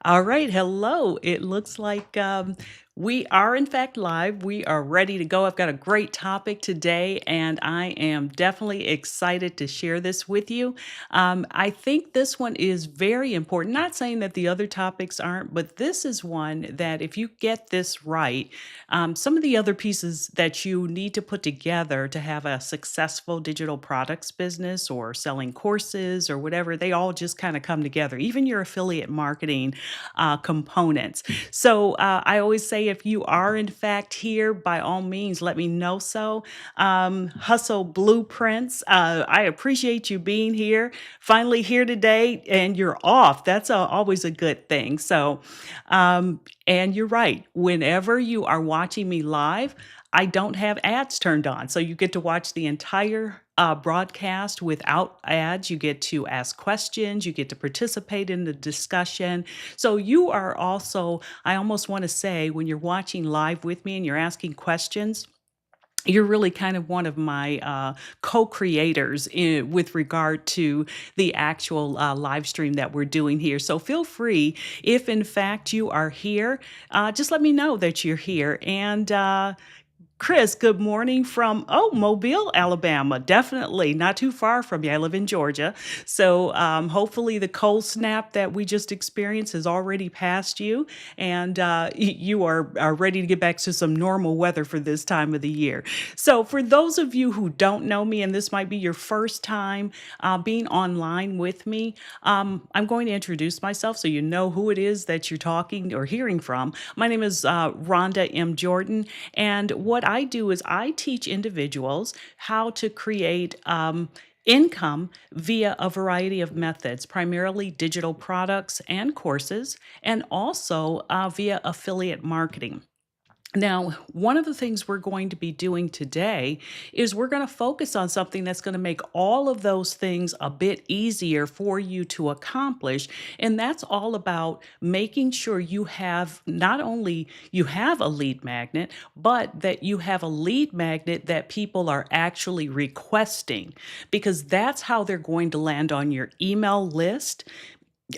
All right. Hello. It looks like we are, in fact, live. We are ready to go. I've got a great topic today, and I am definitely excited to share this with you. I think this one is very important. Not saying that the other topics aren't, but this is one that if you get this right, some of the other pieces that you need to put together to have a successful digital products business or selling courses or whatever, they all just kind of come together. Even your affiliate marketing components. So I always say if you are in fact here, by all means, let me know so. Hustle Blueprints, I appreciate you being here. Finally here today and you're off. That's always a good thing. So, and you're right. Whenever you are watching me live, I don't have ads turned on. So you get to watch the entire broadcast without ads. You get to ask questions, you get to participate in the discussion. So you are also, I almost want to say, when you're watching live with me and you're asking questions, you're really kind of one of my co-creators with regard to the actual live stream that we're doing here. So feel free, if in fact you are here, just let me know that you're here. And Chris, good morning from, Mobile, Alabama. Definitely not too far from you. I live in Georgia. So hopefully the cold snap that we just experienced has already passed you and you are ready to get back to some normal weather for this time of the year. So for those of you who don't know me, and this might be your first time being online with me, I'm going to introduce myself so you know who it is that you're talking or hearing from. My name is Rhonda M. Jordan, and what I do is I teach individuals how to create income via a variety of methods, primarily digital products and courses, and also via affiliate marketing. Now, one of the things we're going to be doing today is we're going to focus on something that's going to make all of those things a bit easier for you to accomplish. And that's all about making sure you have not only you have a lead magnet, but that you have a lead magnet that people are actually requesting because that's how they're going to land on your email list,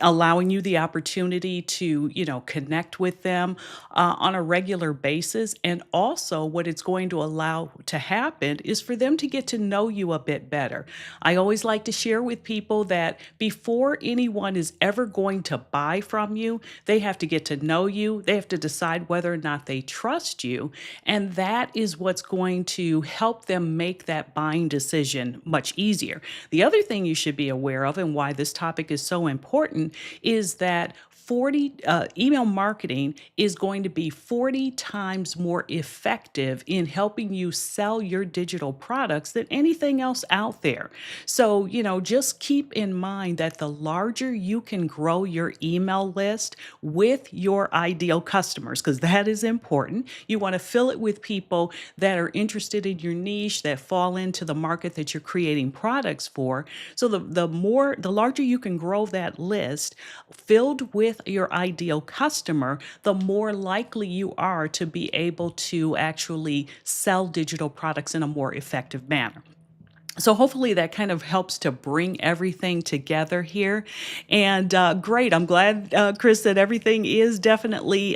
allowing you the opportunity to connect with them on a regular basis. And also what it's going to allow to happen is for them to get to know you a bit better. I always like to share with people that before anyone is ever going to buy from you, they have to get to know you, they have to decide whether or not they trust you, and that is what's going to help them make that buying decision much easier. The other thing you should be aware of, and why this topic is so important, is that 40 email marketing is going to be 40 times more effective in helping you sell your digital products than anything else out there. So, just keep in mind that the larger you can grow your email list with your ideal customers, because that is important. You want to fill it with people that are interested in your niche, that fall into the market that you're creating products for. So the larger you can grow that list filled with your ideal customer, the more likely you are to be able to actually sell digital products in a more effective manner. So hopefully that kind of helps to bring everything together here. And great, I'm glad, Chris, that everything is definitely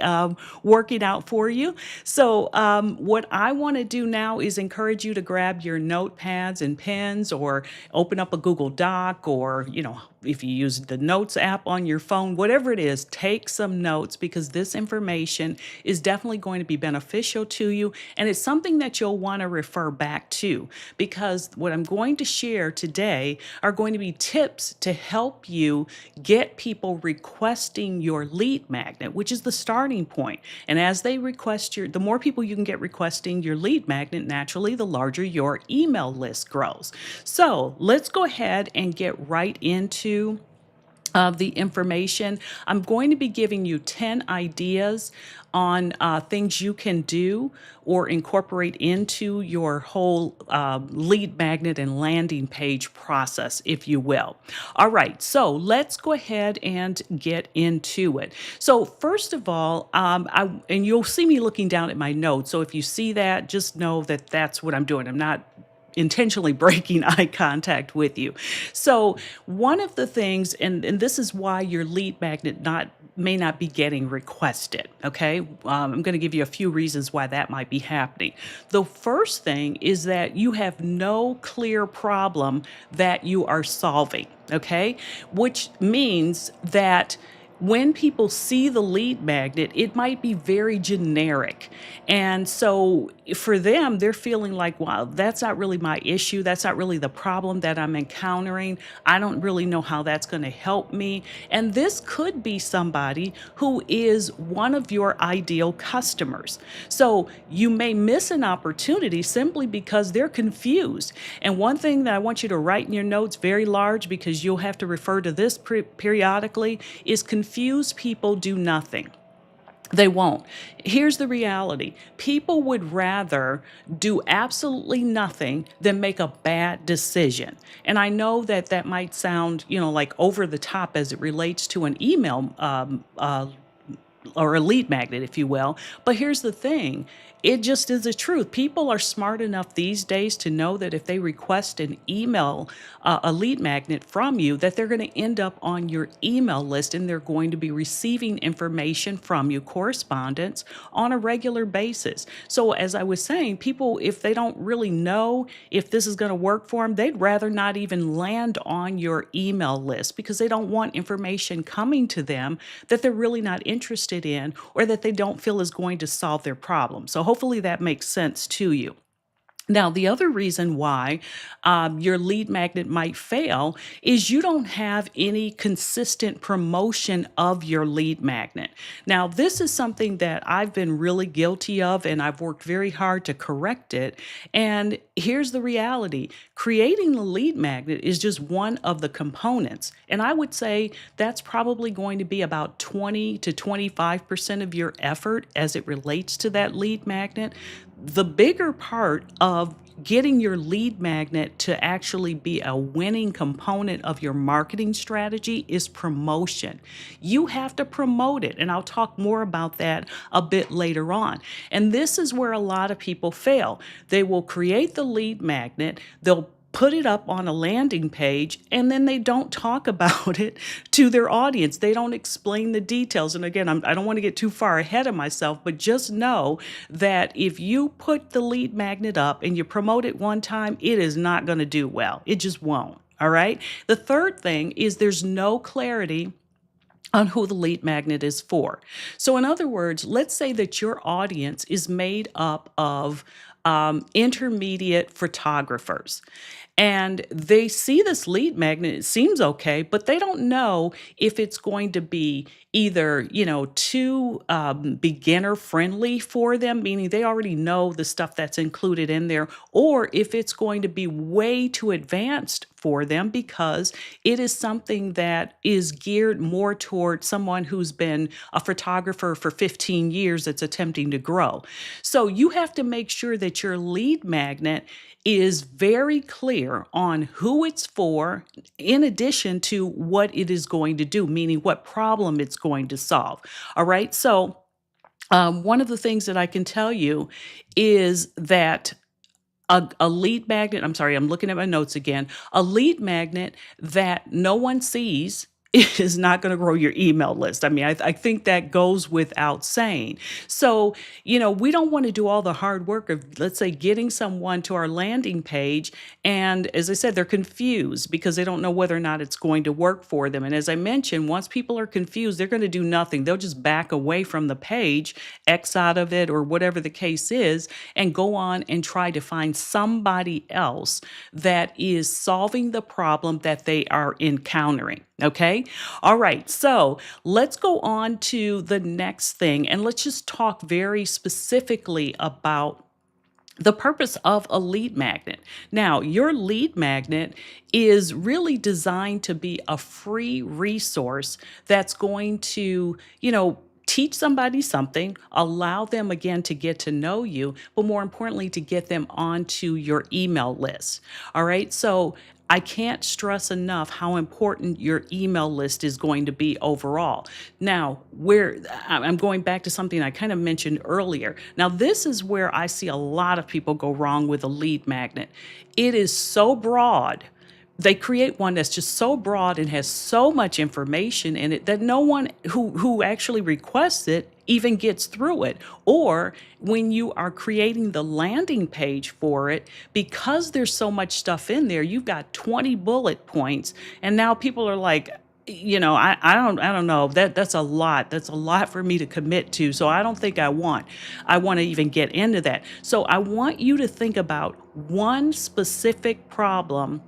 working out for you. So what I want to do now is encourage you to grab your notepads and pens, or open up a Google Doc, or if you use the Notes app on your phone, whatever it is, take some notes, because this information is definitely going to be beneficial to you. And it's something that you'll want to refer back to, because what I'm going to share today are going to be tips to help you get people requesting your lead magnet, which is the starting point. And as they request the more people you can get requesting your lead magnet, naturally, the larger your email list grows. So let's go ahead and get right into the information. I'm going to be giving you 10 ideas on things you can do or incorporate into your whole lead magnet and landing page process, if you will. All right, so let's go ahead and get into it. So first of all, and you'll see me looking down at my notes. So if you see that, just know that that's what I'm doing. I'm not intentionally breaking eye contact with you. So one of the things, and this is why your lead magnet may not be getting requested. Okay. I'm going to give you a few reasons why that might be happening. The first thing is that you have no clear problem that you are solving. Okay. Which means that when people see the lead magnet, it might be very generic. And so for them, they're feeling like, wow, that's not really my issue. That's not really the problem that I'm encountering. I don't really know how that's going to help me. And this could be somebody who is one of your ideal customers. So you may miss an opportunity simply because they're confused. And one thing that I want you to write in your notes very large, because you'll have to refer to this periodically, is confused people do nothing. They won't. Here's the reality. People would rather do absolutely nothing than make a bad decision. And I know that that might sound, like over the top as it relates to an email or a lead magnet, if you will. But here's the thing, it just is the truth. People are smart enough these days to know that if they request an email, a lead magnet from you, that they're going to end up on your email list and they're going to be receiving information from you, correspondence on a regular basis. So, as I was saying, people, if they don't really know if this is going to work for them, they'd rather not even land on your email list because they don't want information coming to them that they're really not interested in or that they don't feel is going to solve their problem. So hopefully that makes sense to you. Now, the other reason why your lead magnet might fail is you don't have any consistent promotion of your lead magnet. Now, this is something that I've been really guilty of, and I've worked very hard to correct it. And here's the reality, creating the lead magnet is just one of the components. And I would say that's probably going to be about 20 to 25% of your effort as it relates to that lead magnet. The bigger part of getting your lead magnet to actually be a winning component of your marketing strategy is promotion. You have to promote it, and I'll talk more about that a bit later on. And this is where a lot of people fail. They will create the lead magnet, they'll put it up on a landing page, and then they don't talk about it to their audience. They don't explain the details. And again, I don't want to get too far ahead of myself, but just know that if you put the lead magnet up and you promote it one time, it is not going to do well. It just won't. All right. The third thing is there's no clarity on who the lead magnet is for. So, in other words, let's say that your audience is made up of intermediate photographers. And they see this lead magnet, it seems okay, but they don't know if it's going to be either, too beginner friendly for them, meaning they already know the stuff that's included in there, or if it's going to be way too advanced for them because it is something that is geared more toward someone who's been a photographer for 15 years that's attempting to grow. So you have to make sure that your lead magnet is very clear on who it's for, in addition to what it is going to do, meaning what problem it's going to solve. All right. So, one of the things that I can tell you is that a lead magnet, I'm sorry, I'm looking at my notes again. A lead magnet that no one sees is not going to grow your email list. I mean, I think that goes without saying. So, we don't want to do all the hard work of, let's say, getting someone to our landing page. And as I said, they're confused because they don't know whether or not it's going to work for them. And as I mentioned, once people are confused, they're going to do nothing. They'll just back away from the page, X out of it, or whatever the case is, and go on and try to find somebody else that is solving the problem that they are encountering. Okay. All right. So let's go on to the next thing and let's just talk very specifically about the purpose of a lead magnet. Now, your lead magnet is really designed to be a free resource that's going to, teach somebody something, allow them again to get to know you, but more importantly, to get them onto your email list. All right. So I can't stress enough how important your email list is going to be overall. Now, I'm going back to something I kind of mentioned earlier. Now, this is where I see a lot of people go wrong with a lead magnet. It is so broad they create one that's just so broad and has so much information in it that no one who actually requests it even gets through it. Or when you are creating the landing page for it, because there's so much stuff in there, you've got 20 bullet points, and now people are like, I don't know. That's a lot. That's a lot for me to commit to. So I don't think I want to even get into that. So I want you to think about one specific problem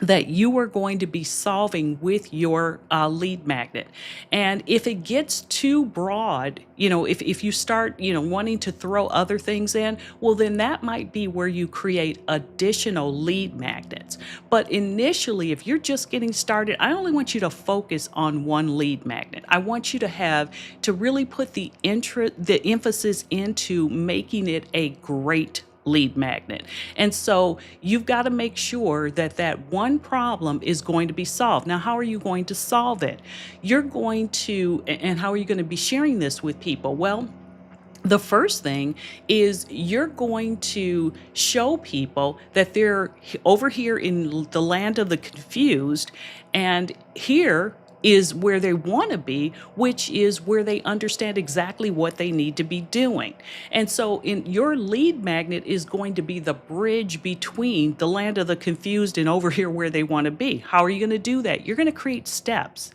that you are going to be solving with your lead magnet. And if it gets too broad, if you start, wanting to throw other things in, well, then that might be where you create additional lead magnets. But initially, if you're just getting started, I only want you to focus on one lead magnet. I want you to really put the emphasis into making it a great lead magnet. And so you've got to make sure that that one problem is going to be solved. Now, how are you going to solve it? And how are you going to be sharing this with people? Well, the first thing is you're going to show people that they're over here in the land of the confused, and here is where they want to be, which is where they understand exactly what they need to be doing. And so in your lead magnet is going to be the bridge between the land of the confused and over here where they want to be. How are you going to do that? You're going to create steps.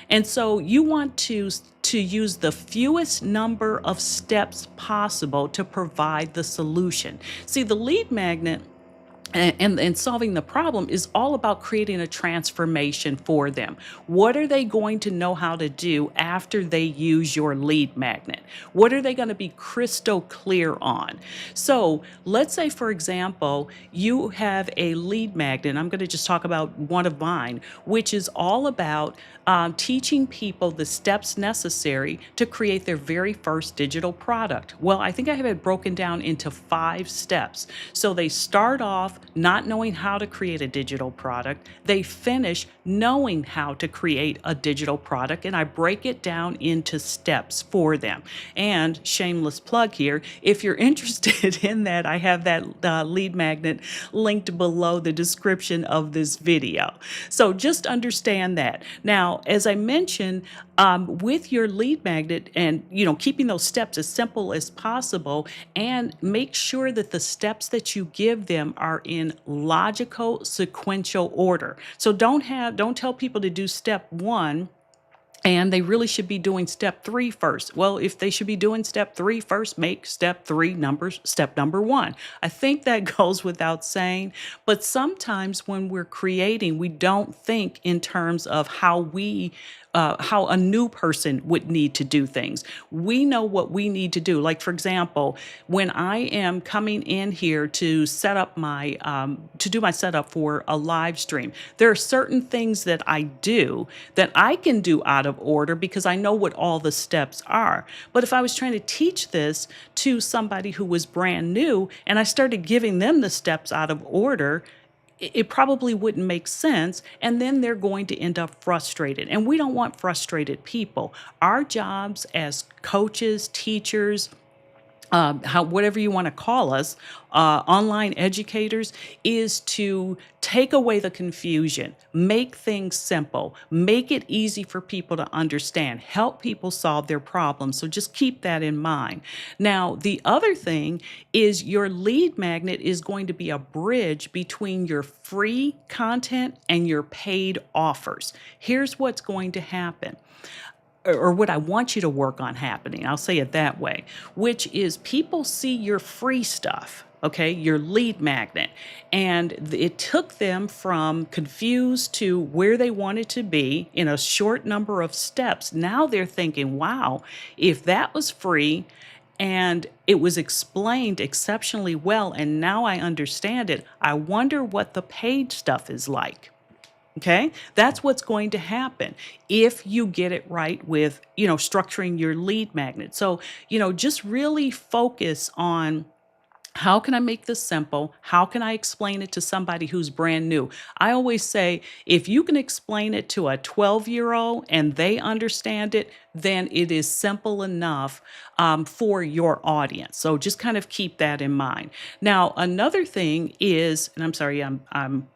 And so you want to use the fewest number of steps possible to provide the solution. See, the lead magnet and solving the problem is all about creating a transformation for them. What are they going to know how to do after they use your lead magnet? What are they going to be crystal clear on? So let's say, for example, you have a lead magnet. I'm going to just talk about one of mine, which is all about teaching people the steps necessary to create their very first digital product. Well, I think I have it broken down into 5 steps. So they start off not knowing how to create a digital product. They finish knowing how to create a digital product, and I break it down into steps for them. And shameless plug here, if you're interested in that, I have that lead magnet linked below the description of this video. So just understand that. Now, as I mentioned, with your lead magnet, and keeping those steps as simple as possible, and make sure that the steps that you give them are in logical sequential order. So don't tell people to do step 1 and they really should be doing step 3 first. Well, if they should be doing step 3 first, make step number 1. I think that goes without saying, but sometimes when we're creating, we don't think in terms of how a new person would need to do things. We know what we need to do. Like, for example, when I am coming in here to set up to do my setup for a live stream, there are certain things that I do that I can do out of order because I know what all the steps are. But if I was trying to teach this to somebody who was brand new and I started giving them the steps out of order, it probably wouldn't make sense. And then they're going to end up frustrated. And we don't want frustrated people. Our jobs as coaches, teachers, whatever you want to call us, online educators, is to take away the confusion, make things simple, make it easy for people to understand, help people solve their problems. So just keep that in mind. Now, the other thing is your lead magnet is going to be a bridge between your free content and your paid offers. Here's what's going to happen, or what I want you to work on happening. I'll say it that way, which is people see your free stuff, okay, your lead magnet, and it took them from confused to where they wanted to be in a short number of steps. Now they're thinking, wow, if that was free and it was explained exceptionally well, and now I understand it, I wonder what the paid stuff is like. Okay, that's what's going to happen if you get it right with, structuring your lead magnet. So, just really focus on, how can I make this simple? How can I explain it to somebody who's brand new? I always say, if you can explain it to a 12-year-old and they understand it, then it is simple enough for your audience. So just kind of keep that in mind. Now, another thing is, and I'm sorry, I'm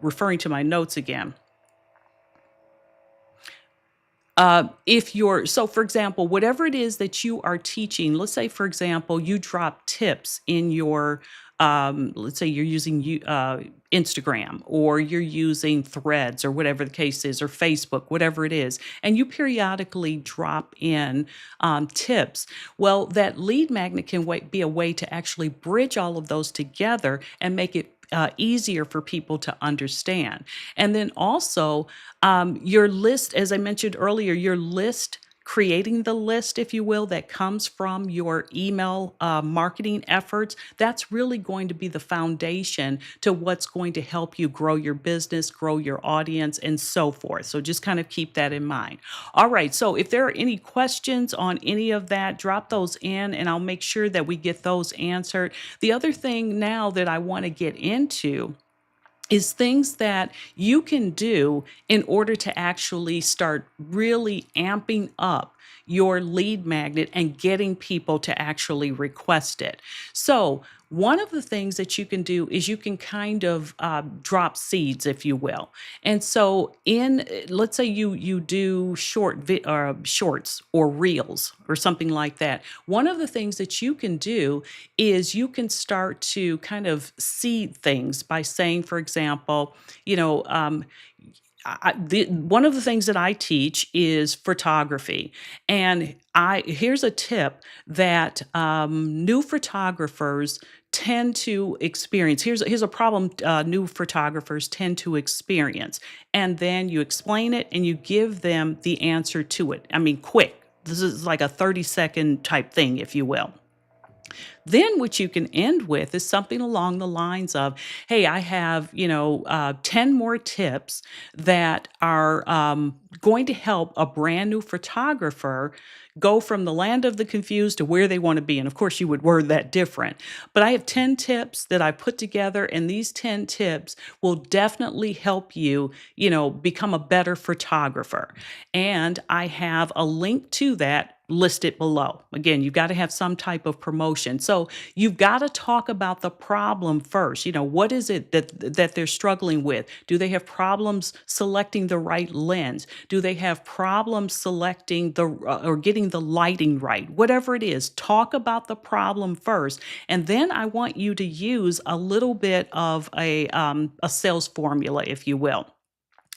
referring to my notes again. If you're so for example, whatever it is that you are teaching, let's say, for example, you drop tips in your, let's say you're using Instagram, or you're using Threads, or whatever the case is, or Facebook, whatever it is, and you periodically drop in tips. Well, that lead magnet can be a way to actually bridge all of those together and make it easier for people to understand. And then also, your list, as I mentioned earlier, your list, creating the list, if you will, that comes from your email marketing efforts, that's really going to be the foundation to what's going to help you grow your business, grow your audience, and so forth. So just kind of keep that in mind. All right. So if there are any questions on any of that, drop those in and I'll make sure that we get those answered. The other thing now that I want to get into is things that you can do in order to actually start really amping up your lead magnet and getting people to actually request it. So, one of the things that you can do is you can kind of drop seeds, if you will. And so, let's say you do shorts or reels or something like that. One of the things that you can do is you can start to kind of seed things by saying, for example, you know, one of the things that I teach is photography, and I here's a tip that new photographers tend to experience. Here's a problem new photographers tend to experience, and then you explain it and you give them the answer to it. I mean, quick. This is like a 30-second type thing, if you will. Then what you can end with is something along the lines of, "Hey, I have 10 more tips that are going to help a brand new photographer go from the land of the confused to where they want to be." And of course, you would word that different. But I have 10 tips that I put together, and these 10 tips will definitely help you, become a better photographer. And I have a link to that listed below. Again, you've got to have some type of promotion. So you've got to talk about the problem first. What is it that they're struggling with? Do they have problems selecting the right lens? Do they have problems selecting or getting the lighting right? Whatever it is, talk about the problem first, and then I want you to use a little bit of a sales formula, if you will.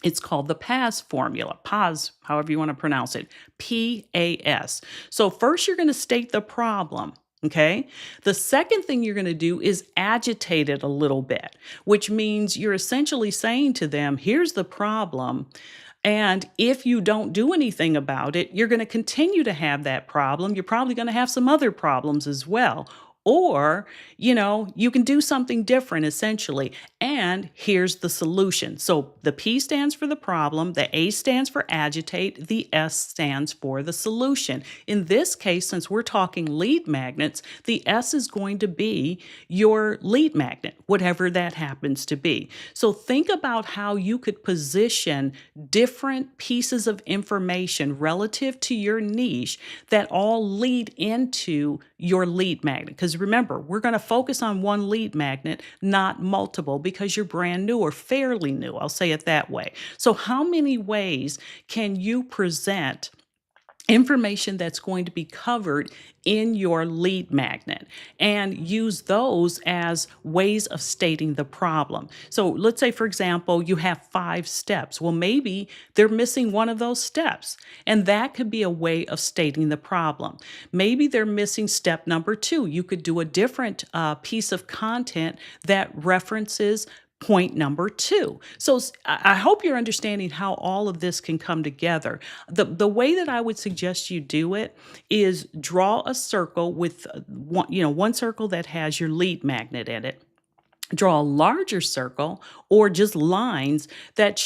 It's called the PAS formula, PAS, however you want to pronounce it, PAS. So, first, you're going to state the problem. Okay. The second thing you're going to do is agitate it a little bit, which means you're essentially saying to them, here's the problem. And if you don't do anything about it, you're going to continue to have that problem. You're probably going to have some other problems as well. Or, you can do something different essentially. And here's the solution. So the P stands for the problem, the A stands for agitate, the S stands for the solution. In this case, since we're talking lead magnets, the S is going to be your lead magnet, whatever that happens to be. So think about how you could position different pieces of information relative to your niche that all lead into your lead magnet. Because remember, we're going to focus on one lead magnet, not multiple, because you're brand new or fairly new. I'll say it that way. So, how many ways can you present information that's going to be covered in your lead magnet and use those as ways of stating the problem? So let's say, for example, you have 5 steps. Well, maybe they're missing one of those steps, and that could be a way of stating the problem. Maybe they're missing step number 2. You could do a different piece of content that references point number 2. So I hope you're understanding how all of this can come together. The way that I would suggest you do it is draw a circle with one circle that has your lead magnet in it. Draw a larger circle or just lines that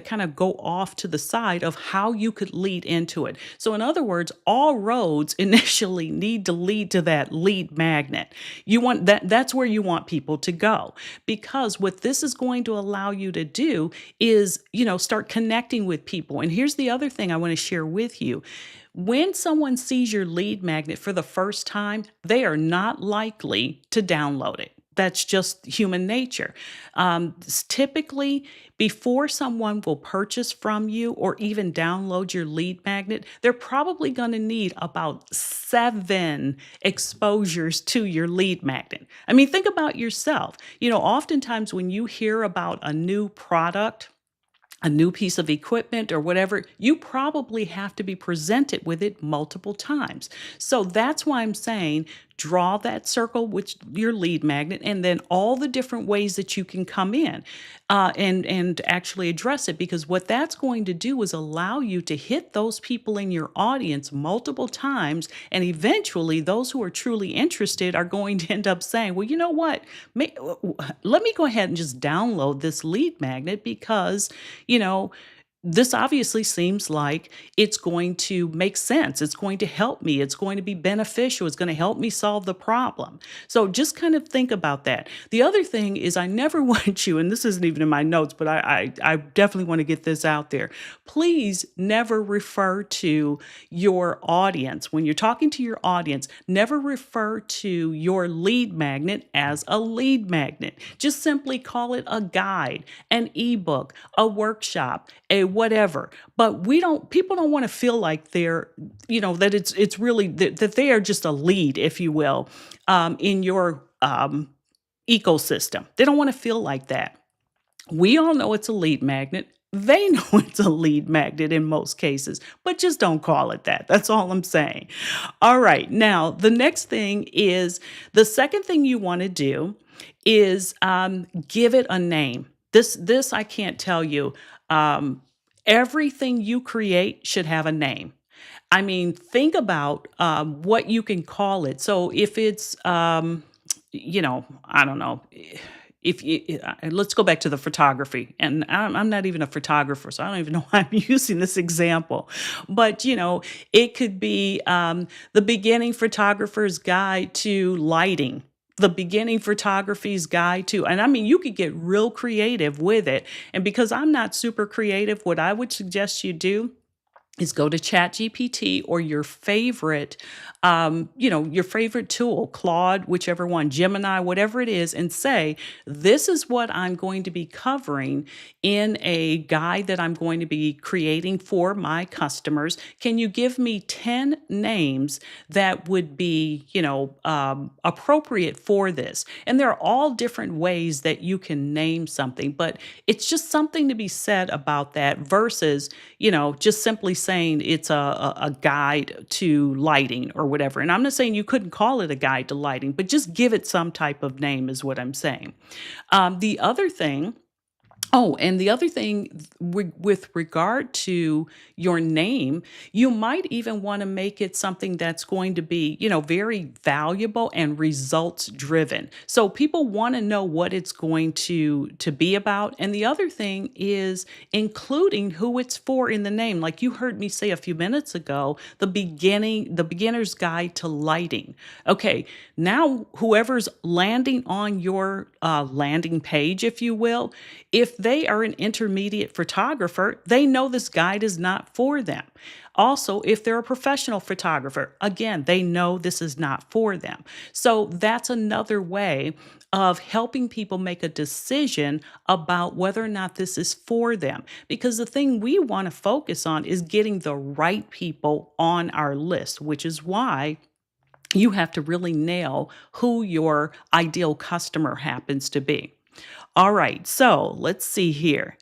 kind of go off to the side of how you could lead into it. So, in other words, all roads initially need to lead to that lead magnet. That's where you want people to go, because what this is going to allow you to do is, start connecting with people. And here's the other thing I want to share with you. When someone sees your lead magnet for the first time, they are not likely to download it. That's just human nature. Typically, before someone will purchase from you or even download your lead magnet, they're probably going to need about 7 exposures to your lead magnet. I mean, think about yourself. Oftentimes when you hear about a new product, a new piece of equipment or whatever, you probably have to be presented with it multiple times. So that's why I'm saying draw that circle with your lead magnet and then all the different ways that you can come in and actually address it, because what that's going to do is allow you to hit those people in your audience multiple times, and eventually those who are truly interested are going to end up saying, well, you know what, let me go ahead and just download this lead magnet because you know, this obviously seems like it's going to make sense. It's going to help me. It's going to be beneficial. It's going to help me solve the problem. So just kind of think about that. The other thing is, I never want you, and this isn't even in my notes, but I definitely want to get this out there. Please never refer to your audience. When you're talking to your audience, never refer to your lead magnet as a lead magnet. Just simply call it a guide, an ebook, a workshop, a whatever. But people don't want to feel like that it's really that they are just a lead, if you will, in your ecosystem. They don't want to feel like that. We all know it's a lead magnet. They know it's a lead magnet in most cases, but just don't call it that. That's all I'm saying. All right. Now, the next thing is the second thing you want to do is give it a name. This I can't tell you. Everything you create should have a name. I mean, think about what you can call it. So if it's, I don't know. If you, let's go back to the photography, and I'm not even a photographer, so I don't even know why I'm using this example. But it could be the beginning photographer's guide to lighting, the beginning photography's guide to, and I mean, you could get real creative with it. And because I'm not super creative, what I would suggest you do is go to ChatGPT or your favorite tool, Claude, whichever one, Gemini, whatever it is, and say, this is what I'm going to be covering in a guide that I'm going to be creating for my customers. Can you give me 10 names that would be, appropriate for this? And there are all different ways that you can name something, but it's just something to be said about that versus, just simply saying it's a guide to lighting or whatever. And I'm not saying you couldn't call it a guide to lighting, but just give it some type of name is what I'm saying. The other thing Oh, and the other thing with regard to your name, you might even want to make it something that's going to be, very valuable and results driven. So people want to know what it's going to be about. And the other thing is including who it's for in the name. Like you heard me say a few minutes ago, the beginner's guide to lighting. Okay, now whoever's landing on your landing page, if you will, if they are an intermediate photographer, they know this guide is not for them. Also, if they're a professional photographer, again, they know this is not for them. So that's another way of helping people make a decision about whether or not this is for them. Because the thing we want to focus on is getting the right people on our list, which is why you have to really nail who your ideal customer happens to be. All right, so let's see here.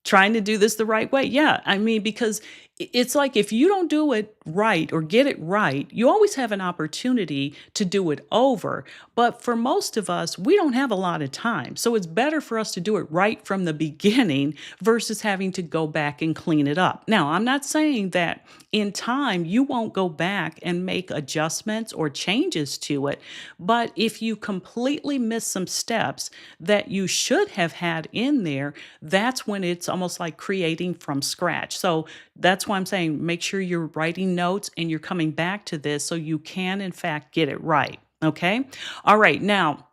Trying to do this the right way. Yeah, I mean, because it's like if you don't do it right or get it right, you always have an opportunity to do it over. But for most of us, we don't have a lot of time. So it's better for us to do it right from the beginning versus having to go back and clean it up. Now, I'm not saying that in time you won't go back and make adjustments or changes to it. But if you completely miss some steps that you should have had in there, that's when it's almost like creating from scratch. So that's why I'm saying make sure you're writing notes and you're coming back to this so you can, in fact, get it right. Okay. All right. Now,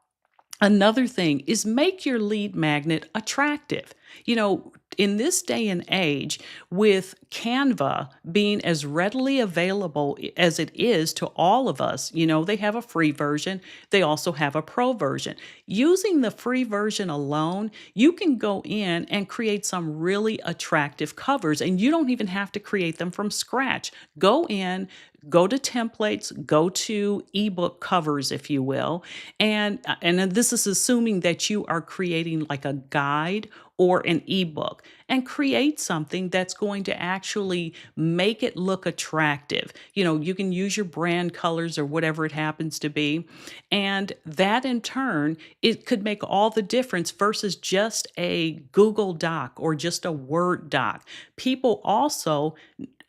another thing is make your lead magnet attractive. You know, in this day and age, with Canva being as readily available as it is to all of us, they have a free version, they also have a pro version. Using the free version alone, you can go in and create some really attractive covers, and you don't even have to create them from scratch. Go in, go to templates, go to ebook covers, if you will, and then this is assuming that you are creating like a guide or an ebook, and create something that's going to actually make it look attractive. You can use your brand colors or whatever it happens to be, and that in turn, it could make all the difference versus just a Google Doc or just a Word doc. People also,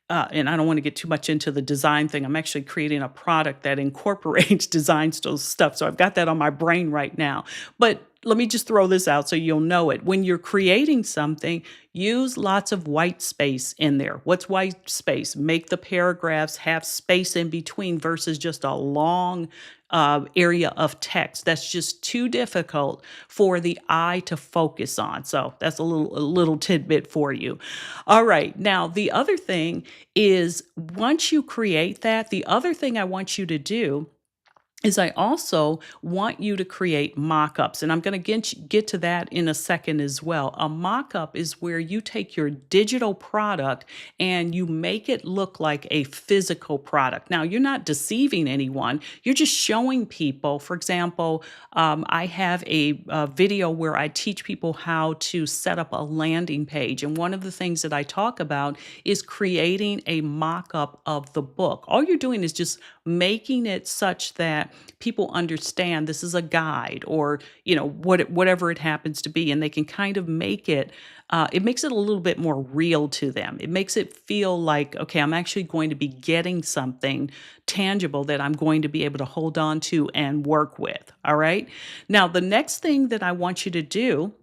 and I don't want to get too much into the design thing. I'm actually creating a product that incorporates design stuff. So I've got that on my brain right now. But let me just throw this out so you'll know it. When you're creating something, use lots of white space in there. What's white space? Make the paragraphs have space in between versus just a long area of text. That's just too difficult for the eye to focus on. So that's a little tidbit for you. All right. Now, the other thing is once you create that, the other thing I want you to do is I also want you to create mock-ups, and I'm going to get to that in a second as well. A mock-up is where you take your digital product and you make it look like a physical product. Now, you're not deceiving anyone. You're just showing people. For example, I have a video where I teach people how to set up a landing page, and one of the things that I talk about is creating a mock-up of the book. All you're doing is just making it such that people understand this is a guide, or whatever it happens to be, and they can kind of make it, it makes it a little bit more real to them. It makes it feel like, okay, I'm actually going to be getting something tangible that I'm going to be able to hold on to and work with. All right. Now, the next thing that I want you to do,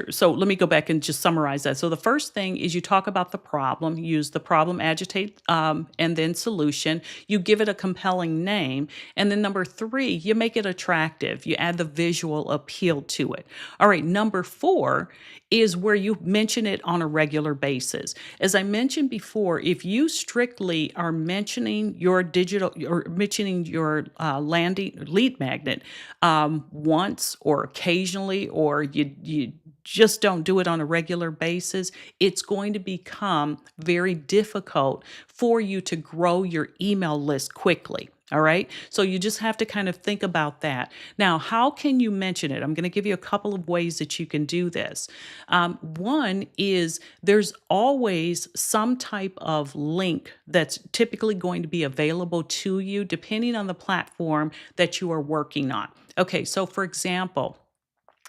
so let me go back and just summarize that. So the first thing is you talk about the problem, use the problem, agitate, and then solution. You give it a compelling name. And then number three, you make it attractive. You add the visual appeal to it. All right. Number four is where you mention it on a regular basis. As I mentioned before, if you strictly are mentioning your digital or mentioning your landing lead magnet once or occasionally, or you just don't do it on a regular basis, it's going to become very difficult for you to grow your email list quickly. All right. So you just have to kind of think about that. Now, how can you mention it? I'm going to give you a couple of ways that you can do this. One is there's always some type of link that's typically going to be available to you depending on the platform that you are working on. Okay. So for example,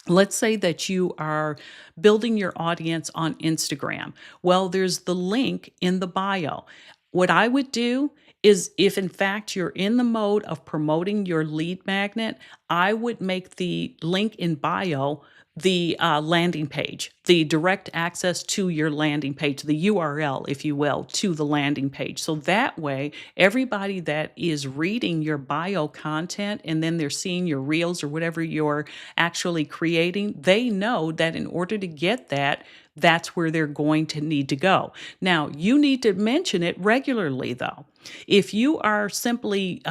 let's say that you are building your audience on Instagram. Well, there's the link in the bio. What I would do is, if in fact you're in the mode of promoting your lead magnet, I would make the link in bio the landing page, the direct access to your landing page, the URL, if you will, to the landing page. So that way, everybody that is reading your bio content and then they're seeing your reels or whatever you're actually creating, they know that in order to get that, that's where they're going to need to go. Now, you need to mention it regularly, though. If you are simply,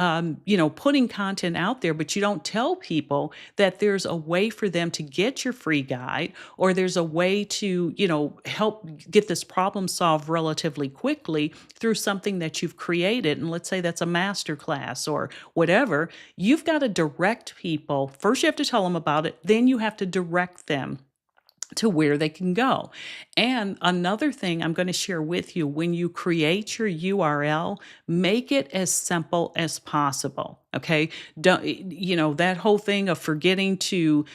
putting content out there, but you don't tell people that there's a way for them to get your free guide, or there's a way to, help get this problem solved relatively quickly through something that you've created, and let's say that's a master class or whatever, you've got to direct people. First, you have to tell them about it, then you have to direct them to where they can go. And another thing I'm going to share with you, when you create your URL, make it as simple as possible. Okay. Don't, that whole thing of forgetting to,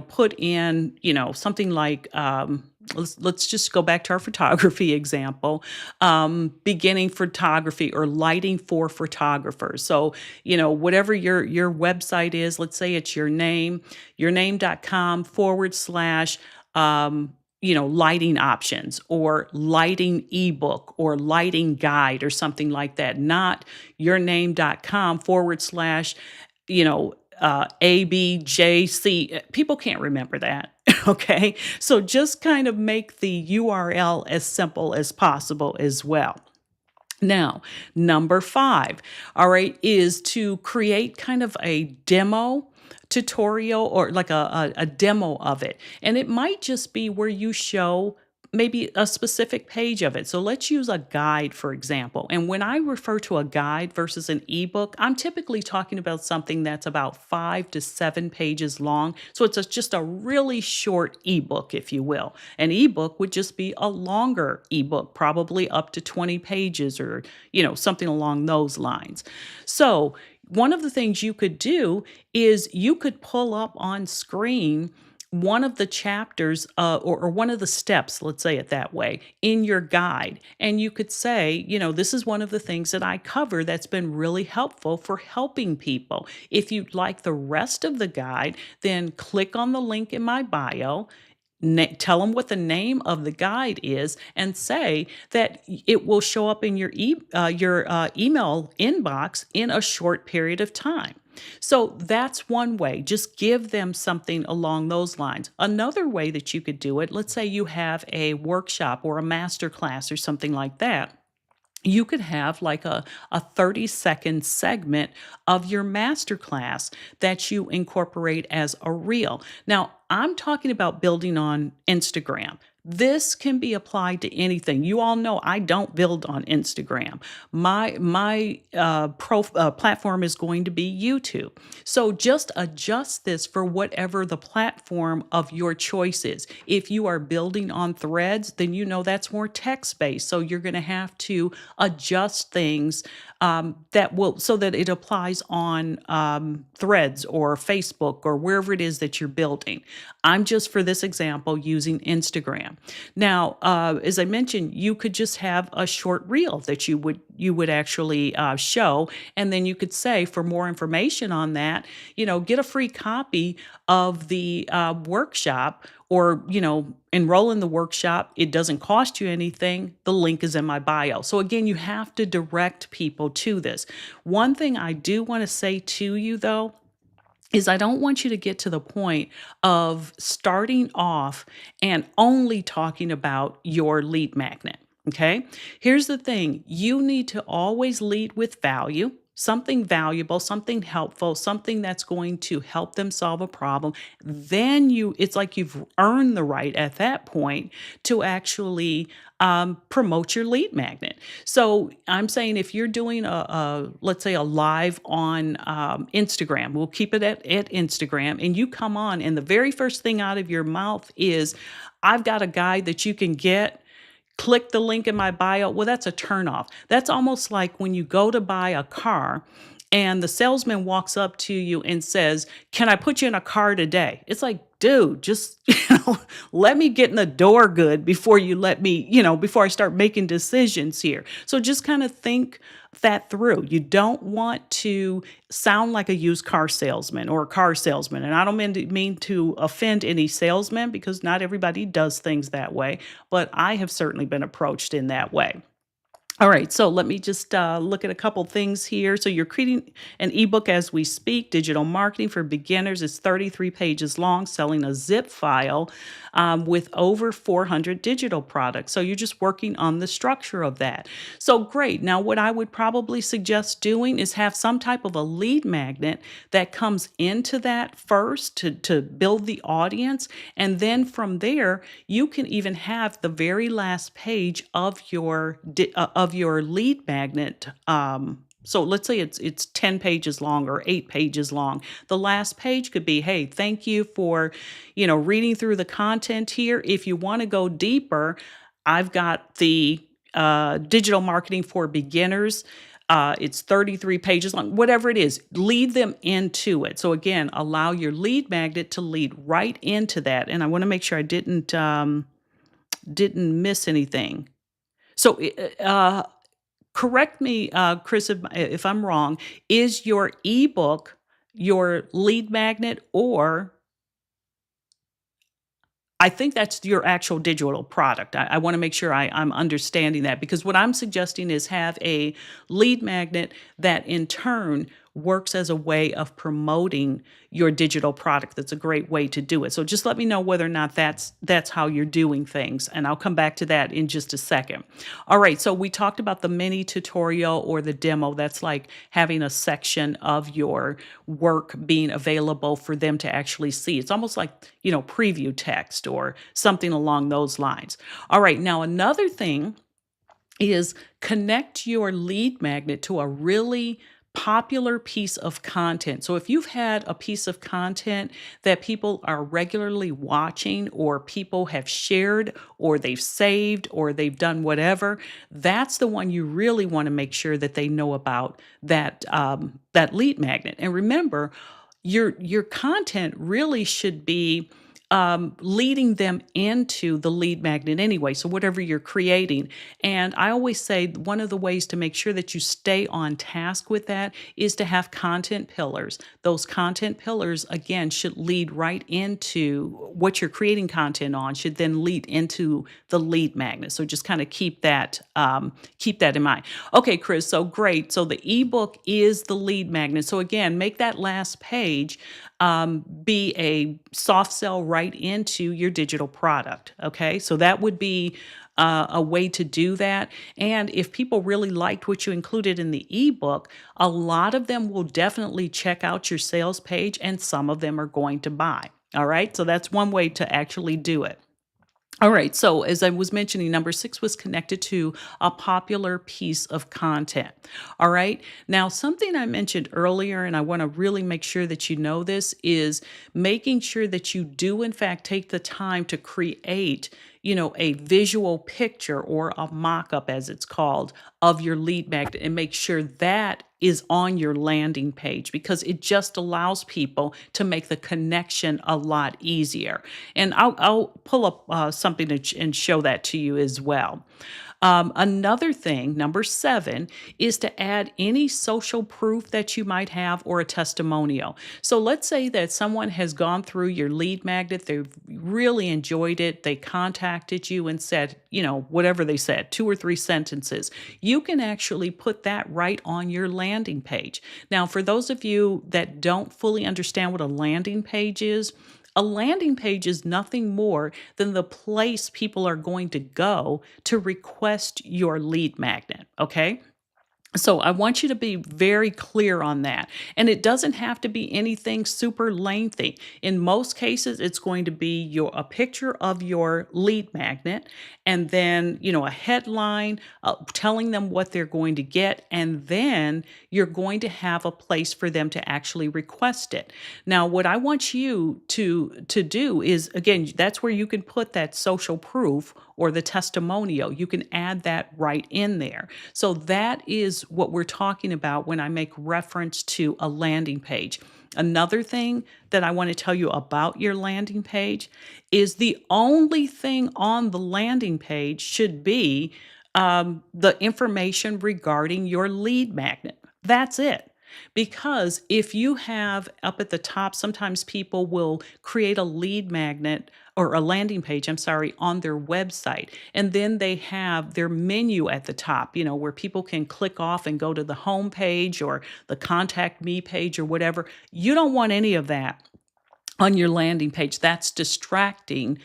put in, something like, let's just go back to our photography example, beginning photography or lighting for photographers. So, whatever your website is, let's say it's your name.com / lighting options or lighting ebook or lighting guide or something like that, not yourname.com / ABJC. People can't remember that. Okay. So just kind of make the URL as simple as possible as well. Now, number five, all right, is to create kind of a demo tutorial or like a demo of it. And it might just be where you show maybe a specific page of it. So let's use a guide, for example. And when I refer to a guide versus an ebook, I'm typically talking about something that's about 5 to 7 pages long. So it's just a really short ebook, if you will. An ebook would just be a longer ebook, probably up to 20 pages or, something along those lines. So one of the things you could do is you could pull up on screen one of the chapters or one of the steps, let's say it that way, in your guide. And you could say, this is one of the things that I cover that's been really helpful for helping people. If you'd like the rest of the guide, then click on the link in my bio. Tell them what the name of the guide is and say that it will show up in your email inbox in a short period of time. So that's one way. Just give them something along those lines. Another way that you could do it, let's say you have a workshop or a master class or something like that. You could have like a 30-second segment of your masterclass that you incorporate as a reel. Now, I'm talking about building on Instagram. This can be applied to anything. You all know I don't build on Instagram. My platform is going to be YouTube. So just adjust this for whatever the platform of your choice is. If you are building on Threads, then that's more text based. So you're going to have to adjust things that will so that it applies on Threads or Facebook or wherever it is that you're building. I'm just for this example using Instagram. Now, as I mentioned, you could just have a short reel that you would actually show, and then you could say for more information on that, get a free copy of the workshop or enroll in the workshop. It doesn't cost you anything. The link is in my bio. So again, you have to direct people to this. One thing I do want to say to you though is I don't want you to get to the point of starting off and only talking about your lead magnet. Okay. Here's the thing. You need to always lead with value, something valuable, something helpful, something that's going to help them solve a problem. Then it's like you've earned the right at that point to actually promote your lead magnet. So I'm saying if you're doing let's say a live on Instagram, we'll keep it at Instagram, and you come on and the very first thing out of your mouth is, I've got a guide that you can get. Click the link in my bio. Well, that's a turnoff. That's almost like when you go to buy a car and the salesman walks up to you and says, "Can I put you in a car today?" It's like, dude, just, let me get in the door good before you let me, before I start making decisions here. So just kind of think that through. You don't want to sound like a used car salesman or a car salesman. And I don't mean to offend any salesman because not everybody does things that way, but I have certainly been approached in that way. All right, so let me just look at a couple things here. So you're creating an ebook as we speak. Digital marketing for beginners is 33 pages long, selling a zip file with over 400 digital products. So you're just working on the structure of that. So great. Now, what I would probably suggest doing is have some type of a lead magnet that comes into that first to build the audience. And then from there, you can even have the very last page of your lead magnet. So let's say it's 10 pages long or 8 pages long. The last page could be, hey, thank you for, reading through the content here. If you want to go deeper, I've got the digital marketing for beginners. It's 33 pages long, whatever it is, lead them into it. So again, allow your lead magnet to lead right into that. And I want to make sure I didn't miss anything. So, correct me, Chris, if I'm wrong. Is your ebook your lead magnet, or I think that's your actual digital product? I want to make sure I'm understanding that, because what I'm suggesting is have a lead magnet that in turn works as a way of promoting your digital product. That's a great way to do it. So just let me know whether or not that's how you're doing things, and I'll come back to that in just a second. All right, so we talked about the mini tutorial or the demo. That's like having a section of your work being available for them to actually see. It's almost like, preview text or something along those lines. All right, now another thing is connect your lead magnet to a really popular piece of content. So if you've had a piece of content that people are regularly watching, or people have shared, or they've saved, or they've done whatever, that's the one you really want to make sure that they know about, that lead magnet. And remember, your content really should be leading them into the lead magnet anyway. So, whatever you're creating. And I always say one of the ways to make sure that you stay on task with that is to have content pillars. Those content pillars, again, should lead right into what you're creating content on, should then lead into the lead magnet. So, just kind of keep that in mind. Okay, Chris. So, great. So, the ebook is the lead magnet. So, again, make that last page be a soft sell right into your digital product. Okay, so that would be a way to do that. And if people really liked what you included in the ebook, a lot of them will definitely check out your sales page, and some of them are going to buy. All right, so that's one way to actually do it. All right. So, as I was mentioning, number six was connected to a popular piece of content. All right. Now, something I mentioned earlier, and I want to really make sure that you know this, is making sure that you do, in fact, take the time to create, a visual picture or a mock up, as it's called, of your lead magnet, and make sure that is on your landing page, because it just allows people to make the connection a lot easier. And I'll pull up something and show that to you as well. Another thing, number seven, is to add any social proof that you might have, or a testimonial. So let's say that someone has gone through your lead magnet, they've really enjoyed it, they contacted you and said, whatever they said, two or three sentences. You can actually put that right on your landing page. Now, for those of you that don't fully understand what a landing page is, a landing page is nothing more than the place people are going to go to request your lead magnet. Okay. So I want you to be very clear on that. And it doesn't have to be anything super lengthy. In most cases, it's going to be a picture of your lead magnet, and then, a headline telling them what they're going to get, and then you're going to have a place for them to actually request it. Now, what I want you to do is, again, that's where you can put that social proof or the testimonial. You can add that right in there. So that is what we're talking about when I make reference to a landing page. Another thing that I want to tell you about your landing page is the only thing on the landing page should be the information regarding your lead magnet. That's it. Because if you have up at the top, sometimes people will create a lead magnet or a landing page, I'm sorry, on their website. And then they have their menu at the top, where people can click off and go to the home page or the contact me page or whatever. You don't want any of that on your landing page. That's distracting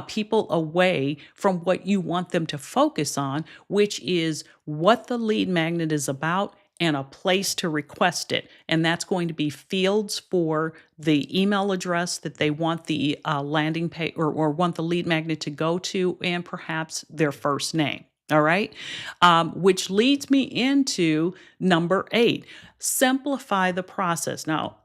people away from what you want them to focus on, which is what the lead magnet is about and a place to request it. And that's going to be fields for the email address that they want the landing page, or want the lead magnet to go to, and perhaps their first name. All right. Which leads me into number 8, simplify the process. Now,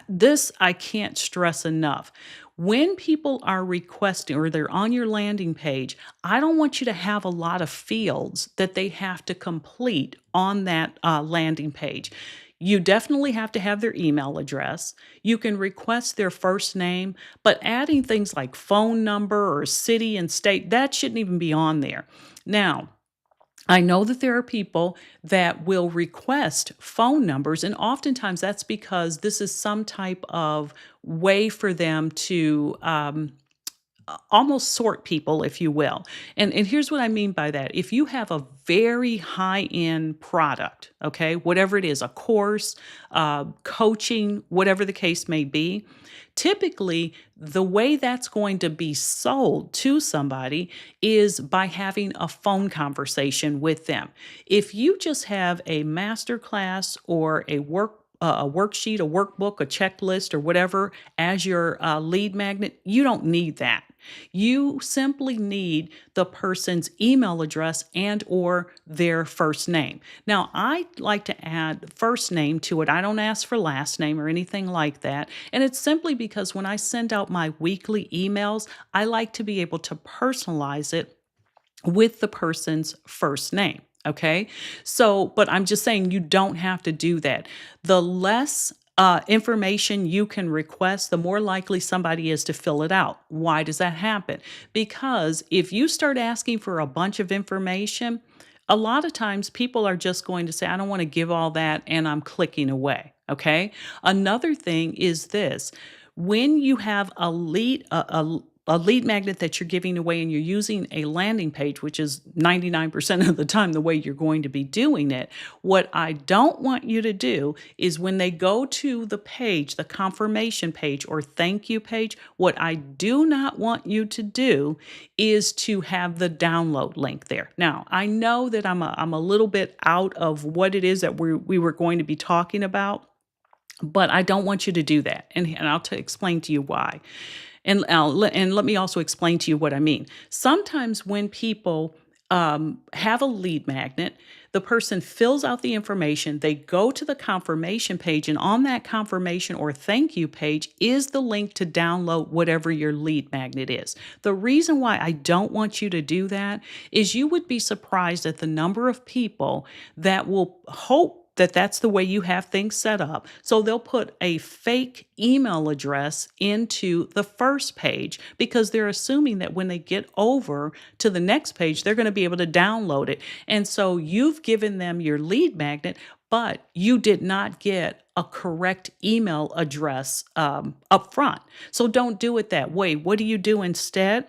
this I can't stress enough. When people are requesting, or they're on your landing page, I don't want you to have a lot of fields that they have to complete on that landing page. You definitely have to have their email address. You can request their first name, but adding things like phone number or city and state, that shouldn't even be on there. Now, I know that there are people that will request phone numbers, and oftentimes that's because this is some type of way for them to almost sort people, if you will. And here's what I mean by that. If you have a very high-end product, okay, whatever it is, a course, coaching, whatever the case may be, typically the way that's going to be sold to somebody is by having a phone conversation with them. If you just have a master class or a worksheet, a workbook, a checklist, or whatever as your lead magnet, you don't need that. You simply need the person's email address and or their first name. Now, I like to add first name to it. I don't ask for last name or anything like that. And it's simply because when I send out my weekly emails, I like to be able to personalize it with the person's first name. Okay. So, but I'm just saying you don't have to do that. The less information you can request, the more likely somebody is to fill it out. Why does that happen? Because if you start asking for a bunch of information, a lot of times people are just going to say, I don't want to give all that, and I'm clicking away. Okay. Another thing is this: when you have a lead magnet that you're giving away and you're using a landing page, which is 99% of the time the way you're going to be doing it, what I don't want you to do is when they go to the page, the confirmation page or thank you page, what I do not want you to do is to have the download link there. Now, I know that I'm a little bit out of what it is that we were going to be talking about, but I don't want you to do that. And I'll explain to you why. And let me also explain to you what I mean. Sometimes when people have a lead magnet, the person fills out the information, they go to the confirmation page, and on that confirmation or thank you page is the link to download whatever your lead magnet is. The reason why I don't want you to do that is you would be surprised at the number of people that will hope that that's the way you have things set up. So they'll put a fake email address into the first page because they're assuming that when they get over to the next page, they're going to be able to download it. And so you've given them your lead magnet, but you did not get a correct email address up front. So don't do it that way. What do you do instead?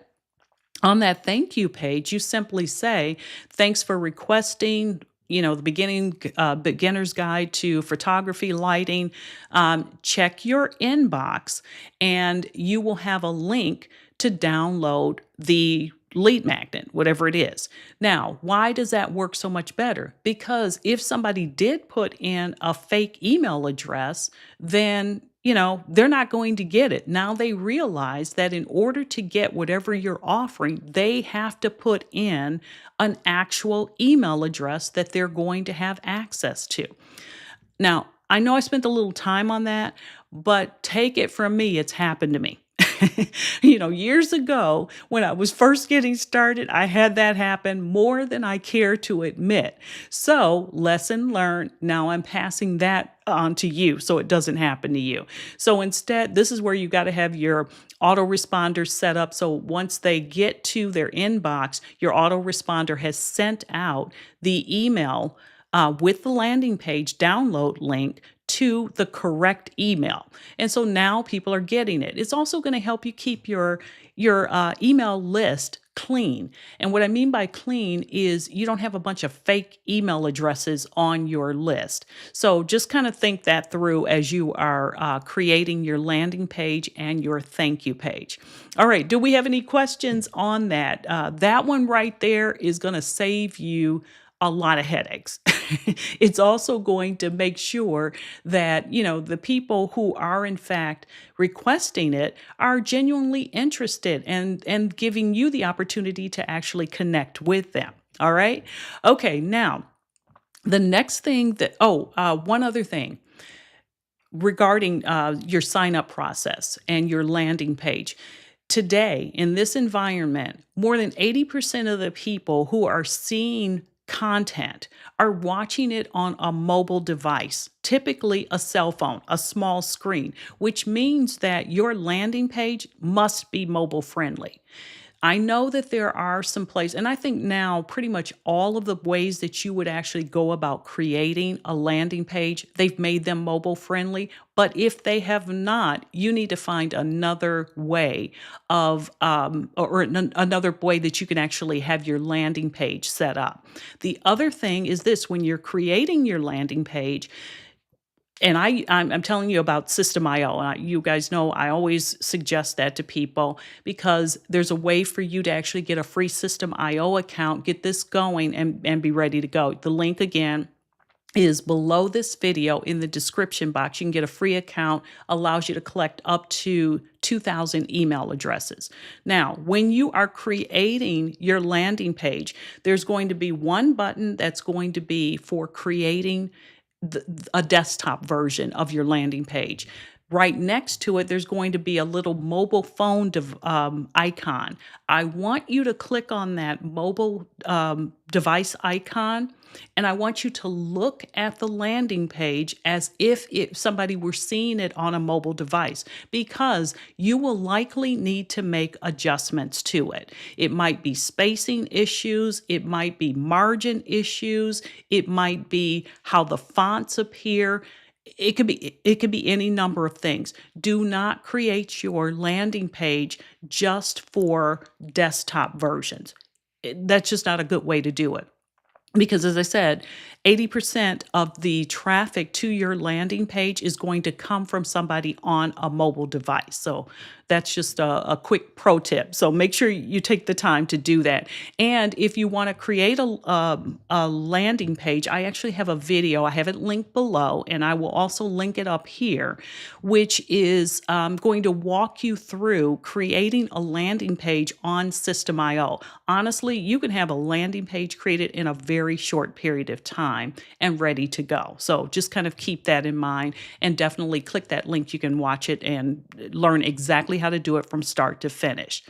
On that thank you page, you simply say, thanks for requesting, the beginner's guide to photography, lighting. Check your inbox and you will have a link to download the lead magnet, whatever it is. Now, why does that work so much better? Because if somebody did put in a fake email address, then they're not going to get it. Now they realize that in order to get whatever you're offering, they have to put in an actual email address that they're going to have access to. Now, I know I spent a little time on that, but take it from me, it's happened to me. Years ago when I was first getting started, I had that happen more than I care to admit. So, lesson learned. Now I'm passing that on to you so it doesn't happen to you. So instead, this is where you got to have your autoresponder set up. So once they get to their inbox, your autoresponder has sent out the email with the landing page download link to the correct email. And so now people are getting it. It's also going to help you keep your email list clean. And what I mean by clean is you don't have a bunch of fake email addresses on your list. So just kind of think that through as you are creating your landing page and your thank you page. All right. Do we have any questions on that? That one right there is going to save you a lot of headaches. It's also going to make sure that, the people who are in fact requesting it are genuinely interested and giving you the opportunity to actually connect with them. All right. Okay. Now, the next thing one other thing regarding your sign up process and your landing page. Today, in this environment, more than 80% of the people who are seeing content are watching it on a mobile device, typically a cell phone, a small screen, which means that your landing page must be mobile friendly. I know that there are some places, and I think now pretty much all of the ways that you would actually go about creating a landing page, they've made them mobile friendly. But if they have not, you need to find another way another way that you can actually have your landing page set up. The other thing is this: when you're creating your landing page, and I'm telling you about System IO. You guys know I always suggest that to people because there's a way for you to actually get a free System IO account, get this going, and be ready to go. The link again is below this video in the description box. You can get a free account, allows you to collect up to 2,000 email addresses. Now, when you are creating your landing page, there's going to be one button that's going to be for creating a desktop version of your landing page. Right next to it, there's going to be a little mobile phone icon. I want you to click on that mobile device icon, and I want you to look at the landing page as if somebody were seeing it on a mobile device, because you will likely need to make adjustments to it. It might be spacing issues, it might be margin issues, it might be how the fonts appear. It could be any number of things. Do not create your landing page just for desktop versions. That's just not a good way to do it. Because as I said, 80% of the traffic to your landing page is going to come from somebody on a mobile device. So that's just a quick pro tip. So make sure you take the time to do that. And if you want to create a landing page, I actually have a video. I have it linked below, and I will also link it up here, which is going to walk you through creating a landing page on System.io. Honestly, you can have a landing page created in a very short period of time and ready to go. So just kind of keep that in mind, and definitely click that link. You can watch it and learn exactly how to do it from start to finish.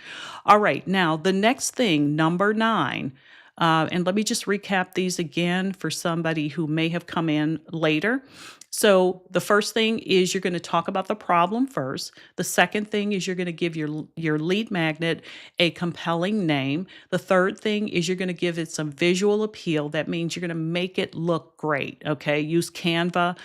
All right, now the next thing, number 9, and let me just recap these again for somebody who may have come in later. So the first thing is you're going to talk about the problem first. The second thing is you're going to give your lead magnet a compelling name. The third thing is you're going to give it some visual appeal. That means you're going to make it look great. Okay, use Canva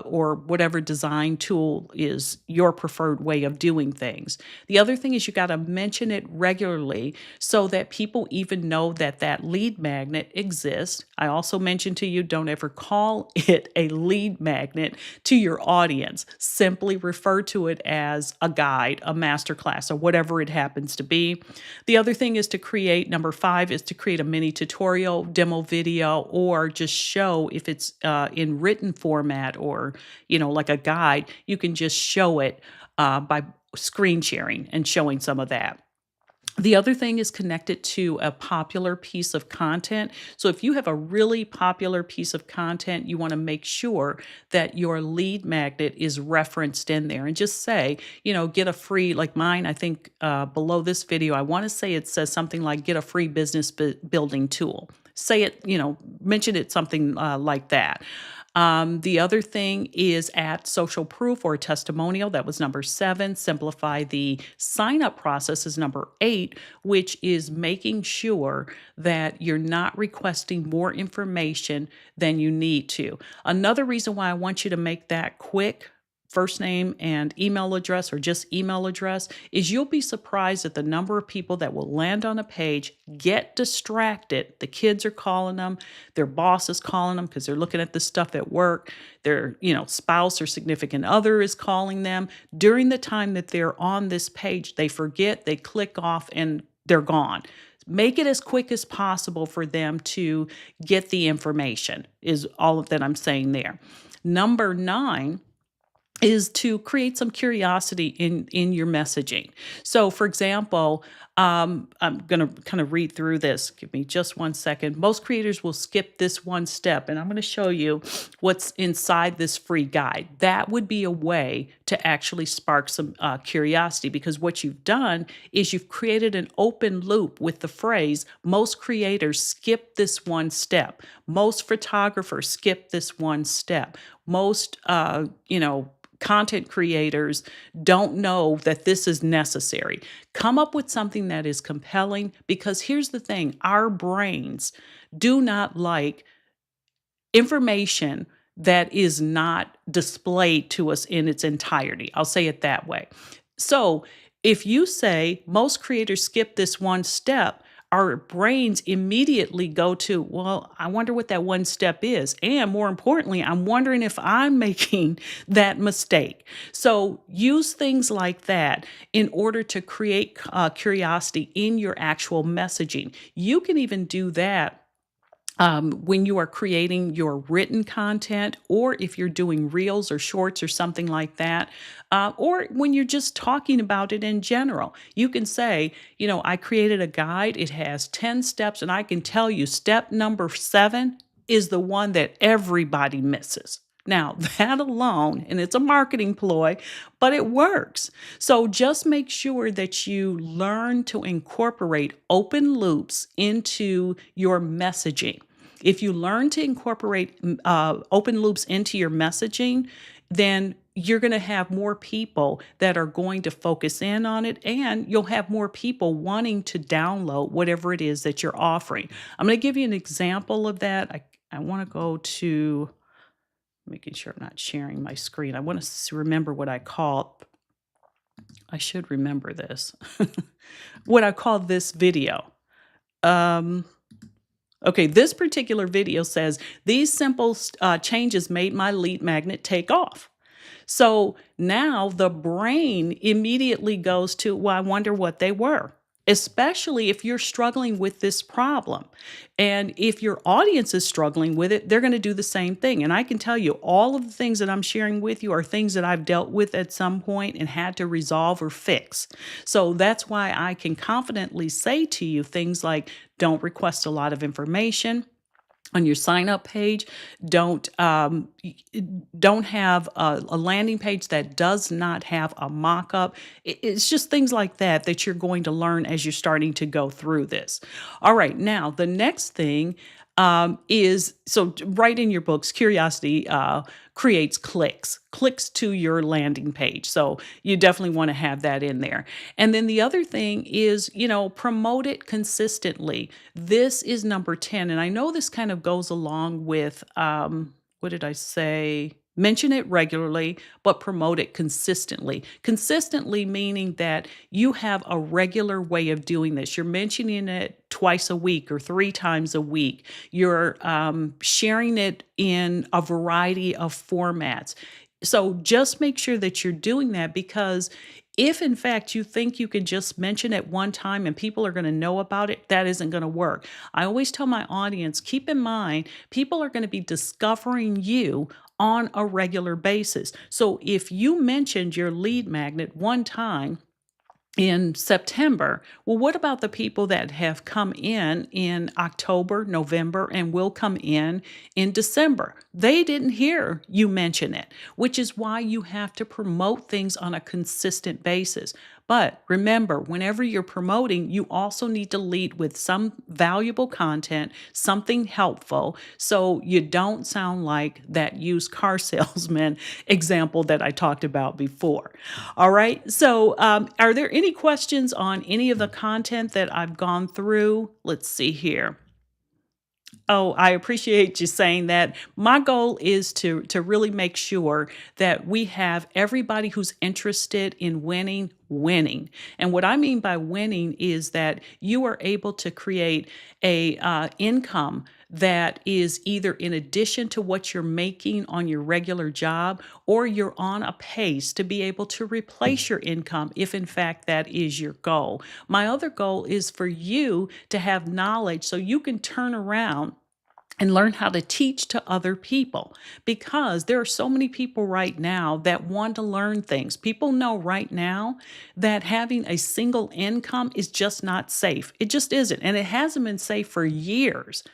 or whatever design tool is your preferred way of doing things. The other thing is you got to mention it regularly so that people even know that that lead magnet exists. I also mentioned to you, don't ever call it a lead magnet to your audience. Simply refer to it as a guide, a masterclass, or whatever it happens to be. The other thing is to create, number 5 is to create a mini tutorial, demo video, or just show if it's in written format or, like a guide, you can just show it by screen sharing and showing some of that. The other thing is connected to a popular piece of content. So if you have a really popular piece of content, you want to make sure that your lead magnet is referenced in there, and just say, get a free, like mine, I think below this video, I want to say it says something like get a free business building tool. Say it, mention it something like that. The other thing is add social proof or testimonial. That was number 7. Simplify the sign up process is number 8, which is making sure that you're not requesting more information than you need to. Another reason why I want you to make that quick, first name and email address, or just email address, is you'll be surprised at the number of people that will land on a page, get distracted. The kids are calling them, their boss is calling them because they're looking at this stuff at work. Their, spouse or significant other is calling them. During the time that they're on this page, they forget, they click off, and they're gone. Make it as quick as possible for them to get the information, is all that I'm saying there. Number 9 is to create some curiosity in your messaging. So for example, I'm going to kind of read through this. Give me just one second. Most creators will skip this one step, and I'm going to show you what's inside this free guide. That would be a way to actually spark some curiosity, because what you've done is you've created an open loop with the phrase, most creators skip this one step. Most photographers skip this one step. Most, content creators don't know that this is necessary. Come up with something that is compelling, because here's the thing: our brains do not like information that is not displayed to us in its entirety. I'll say it that way. So, if you say most creators skip this one step, our brains immediately go to, well, I wonder what that one step is. And more importantly, I'm wondering if I'm making that mistake. So, use things like that in order to create curiosity in your actual messaging. You can even do that when you are creating your written content, or if you're doing reels or shorts or something like that, or when you're just talking about it in general. You can say, I created a guide, it has 10 steps, and I can tell you step number 7 is the one that everybody misses. Now, that alone, and it's a marketing ploy, but it works. So just make sure that you learn to incorporate open loops into your messaging. If you learn to incorporate open loops into your messaging, then you're going to have more people that are going to focus in on it, and you'll have more people wanting to download whatever it is that you're offering. I'm going to give you an example of that. I want to go to making sure I'm not sharing my screen. I want to remember what I call, I should remember this, what I call this video. Um, Okay, this particular video says these simple changes made my lead magnet take off. So now the brain immediately goes to, well, I wonder what they were, especially if you're struggling with this problem. And if your audience is struggling with it, they're going to do the same thing. And I can tell you, all of the things that I'm sharing with you are things that I've dealt with at some point and had to resolve or fix. So that's why I can confidently say to you things like, don't request a lot of information on your sign up page. Don't have a landing page that does not have a mock-up. It's just things like that that you're going to learn as you're starting to go through this. All right, now the next thing is, so write in your books, curiosity creates clicks to your landing page. So you definitely want to have that in there. And then the other thing is, promote it consistently. This is number 10. And I know this kind of goes along with, what did I say? Mention it regularly, but promote it consistently. Consistently meaning that you have a regular way of doing this. You're mentioning it twice a week or 3 times a week. You're sharing it in a variety of formats. So just make sure that you're doing that, because if in fact you think you can just mention it one time and people are going to know about it, that isn't going to work. I always tell my audience, keep in mind, people are going to be discovering you on a regular basis. So if you mentioned your lead magnet one time in September, well, what about the people that have come in October, November, and will come in December? They didn't hear you mention it, which is why you have to promote things on a consistent basis. But remember, whenever you're promoting, you also need to lead with some valuable content, something helpful, so you don't sound like that used car salesman example that I talked about before. All right. So, are there any questions on any of the content that I've gone through? Let's see here. Oh, I appreciate you saying that. My goal is to really make sure that we have everybody who's interested in winning. And what I mean by winning is that you are able to create a income that is either in addition to what you're making on your regular job, or you're on a pace to be able to replace your income if in fact that is your goal. My other goal is for you to have knowledge so you can turn around and learn how to teach to other people, because there are so many people right now that want to learn things. People know right now that having a single income is just not safe. It just isn't. And it hasn't been safe for years.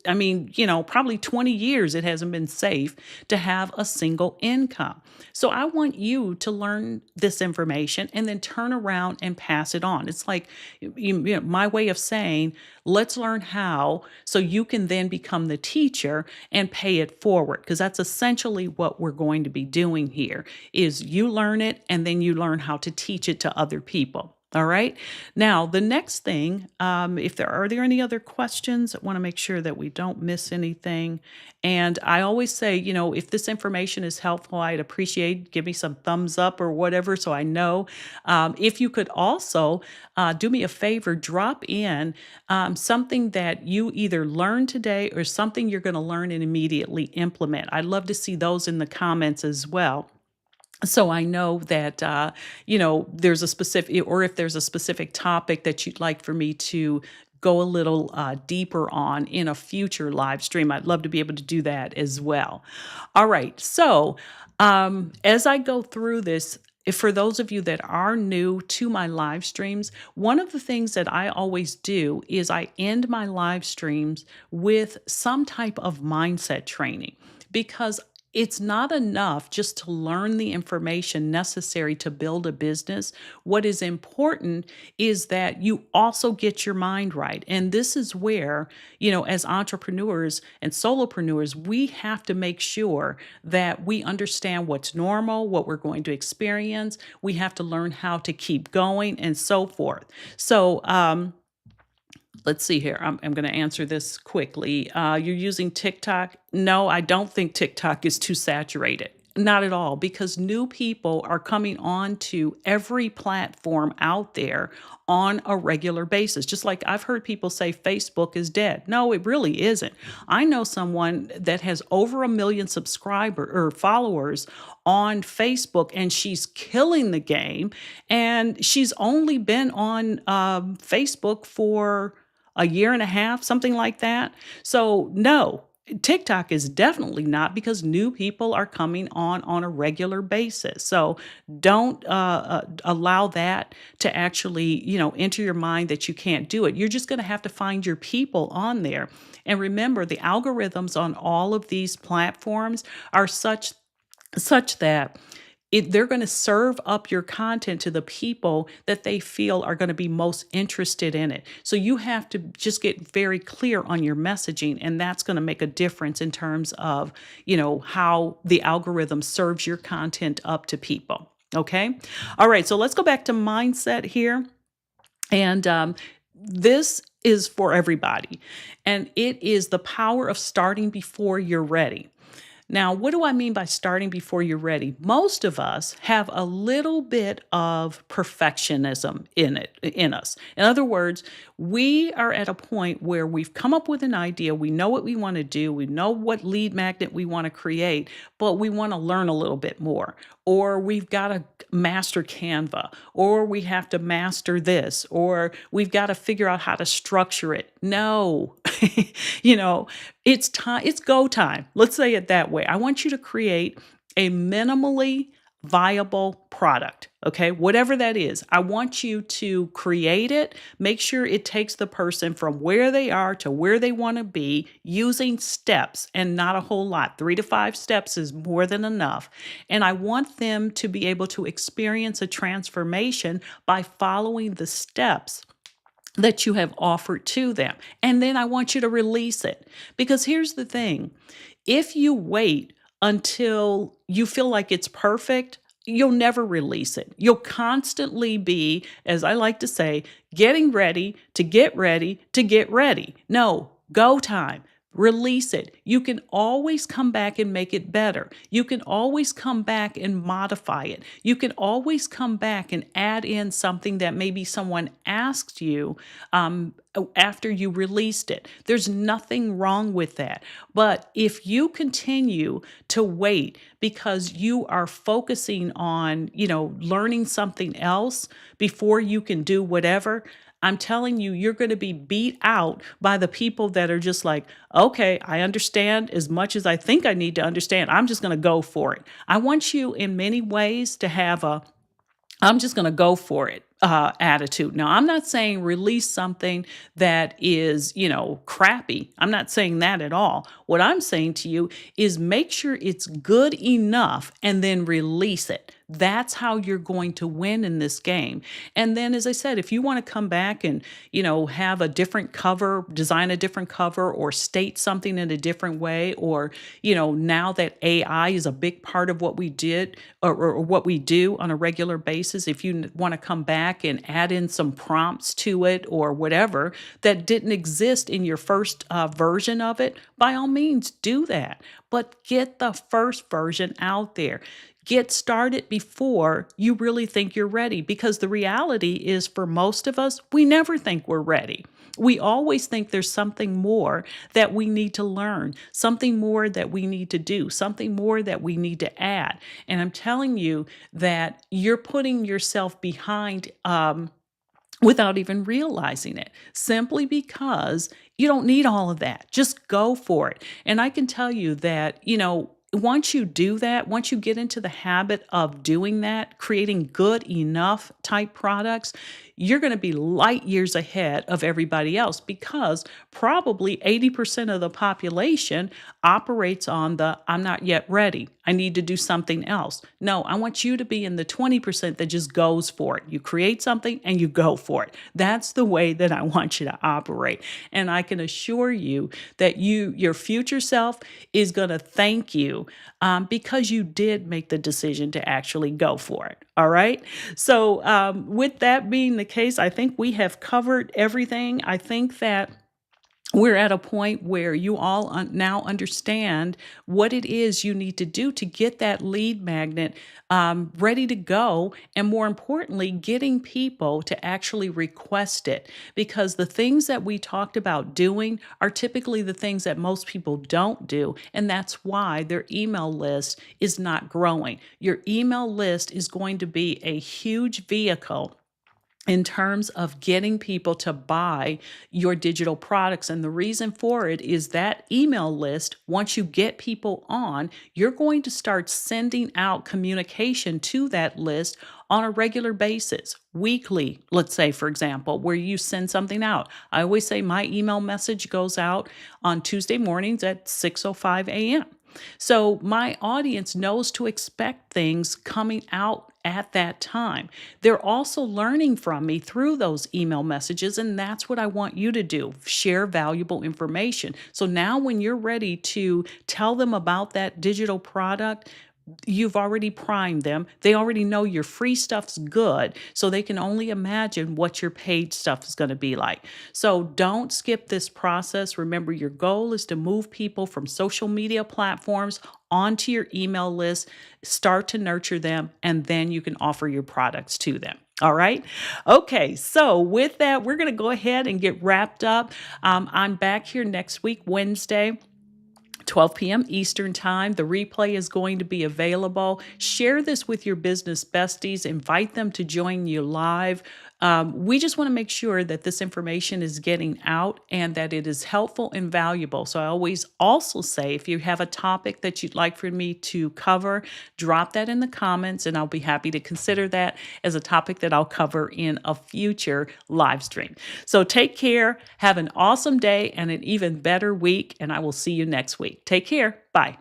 I mean, probably 20 years it hasn't been safe to have a single income. So I want you to learn this information and then turn around and pass it on. It's like, my way of saying, Let's learn how so you can then become the teacher and pay it forward, because that's essentially what we're going to be doing here is you learn it and then you learn how to teach it to other people. All right. Now, the next thing, if there any other questions, I want to make sure that we don't miss anything. And I always say, if this information is helpful, I'd appreciate give me some thumbs up or whatever, so I know. If you could also do me a favor, drop in something that you either learned today or something you're going to learn and immediately implement. I'd love to see those in the comments as well. So I know that, there's a specific, or if there's a specific topic that you'd like for me to go a little deeper on in a future live stream, I'd love to be able to do that as well. All right. So as I go through this, if for those of you that are new to my live streams, one of the things that I always do is I end my live streams with some type of mindset training, because it's not enough just to learn the information necessary to build a business. What is important is that you also get your mind right. And this is where, as entrepreneurs and solopreneurs, we have to make sure that we understand what's normal, what we're going to experience. We have to learn how to keep going and so forth. So, let's see here. I'm going to answer this quickly. You're using TikTok? No, I don't think TikTok is too saturated. Not at all, because new people are coming on to every platform out there on a regular basis. Just like I've heard people say Facebook is dead. No, it really isn't. I know someone that has over 1 million subscribers or followers on Facebook, and she's killing the game. And she's only been on Facebook for a year and a half, something like that. So no, TikTok is definitely not, because new people are coming on a regular basis. So don't allow that to actually, enter your mind that you can't do it. You're just going to have to find your people on there. And remember, the algorithms on all of these platforms are such that they're going to serve up your content to the people that they feel are going to be most interested in it. So you have to just get very clear on your messaging, and that's going to make a difference in terms of, how the algorithm serves your content up to people. Okay. All right. So let's go back to mindset here. And this is for everybody, and it is the power of starting before you're ready. Now, what do I mean by starting before you're ready? Most of us have a little bit of perfectionism in us. In other words, we are at a point where we've come up with an idea, we know what we want to do, we know what lead magnet we want to create, but we want to learn a little bit more. Or we've got to master Canva, or we have to master this, or we've got to figure out how to structure it. No, it's time, it's go time. Let's say it that way. I want you to create a minimally viable product. Okay. Whatever that is, I want you to create it. Make sure it takes the person from where they are to where they want to be using steps, and not a whole lot. 3 to 5 steps is more than enough. And I want them to be able to experience a transformation by following the steps that you have offered to them. And then I want you to release it. Because here's the thing. If you wait until you feel like it's perfect, you'll never release it. You'll constantly be, as I like to say, getting ready to get ready to get ready. No, go time. Release it. You can always come back and make it better. You can always come back and modify it. You can always come back and add in something that maybe someone asked you after you released it. There's nothing wrong with that. But if you continue to wait because you are focusing on, learning something else before you can do whatever, I'm telling you, you're going to be beat out by the people that are just like, okay, I understand as much as I think I need to understand. I'm just going to go for it. I want you in many ways to have I'm just going to go for it. attitude. Now, I'm not saying release something that is, crappy. I'm not saying that at all. What I'm saying to you is make sure it's good enough and then release it. That's how you're going to win in this game. And then, as I said, if you want to come back and, have a different cover, design a different cover, or state something in a different way, or, now that AI is a big part of what we did or what we do on a regular basis, if you want to come back and add in some prompts to it or whatever that didn't exist in your first version of it, by all means do that. But get the first version out there. Get started before you really think you're ready, because the reality is for most of us, we never think we're ready. We always think there's something more that we need to learn, something more that we need to do, something more that we need to add. And I'm telling you that you're putting yourself behind without even realizing it, simply because you don't need all of that. Just go for it. And I can tell you that, once you do that, once you get into the habit of doing that, creating good enough type products, you're going to be light years ahead of everybody else, because probably 80% of the population operates on the I'm not yet ready. I need to do something else. No, I want you to be in the 20% that just goes for it. You create something and you go for it. That's the way that I want you to operate. And I can assure you that your future self is going to thank you because you did make the decision to actually go for it. All right. So, with that being the case, I think we have covered everything. I think that we're at a point where you all now understand what it is you need to do to get that lead magnet ready to go. And more importantly, getting people to actually request it. Because the things that we talked about doing are typically the things that most people don't do. And that's why their email list is not growing. Your email list is going to be a huge vehicle in terms of getting people to buy your digital products. And the reason for it is that email list, once you get people on, you're going to start sending out communication to that list on a regular basis, weekly, let's say, for example, where you send something out. I always say my email message goes out on Tuesday mornings at 6:05 a.m. So my audience knows to expect things coming out at that time. They're also learning from me through those email messages, and that's what I want you to do. Share valuable information. So now when you're ready to tell them about that digital product, you've already primed them. They already know your free stuff's good, so they can only imagine what your paid stuff is going to be like. So don't skip this process. Remember, your goal is to move people from social media platforms onto your email list, start to nurture them, and then you can offer your products to them. All right. Okay. So with that, we're going to go ahead and get wrapped up. I'm back here next week, Wednesday, 12 p.m. Eastern Time. The replay is going to be available. Share this with your business besties. Invite them to join you live. We just want to make sure that this information is getting out and that it is helpful and valuable. So I always also say, if you have a topic that you'd like for me to cover, drop that in the comments and I'll be happy to consider that as a topic that I'll cover in a future live stream. So take care, have an awesome day and an even better week, and I will see you next week. Take care. Bye.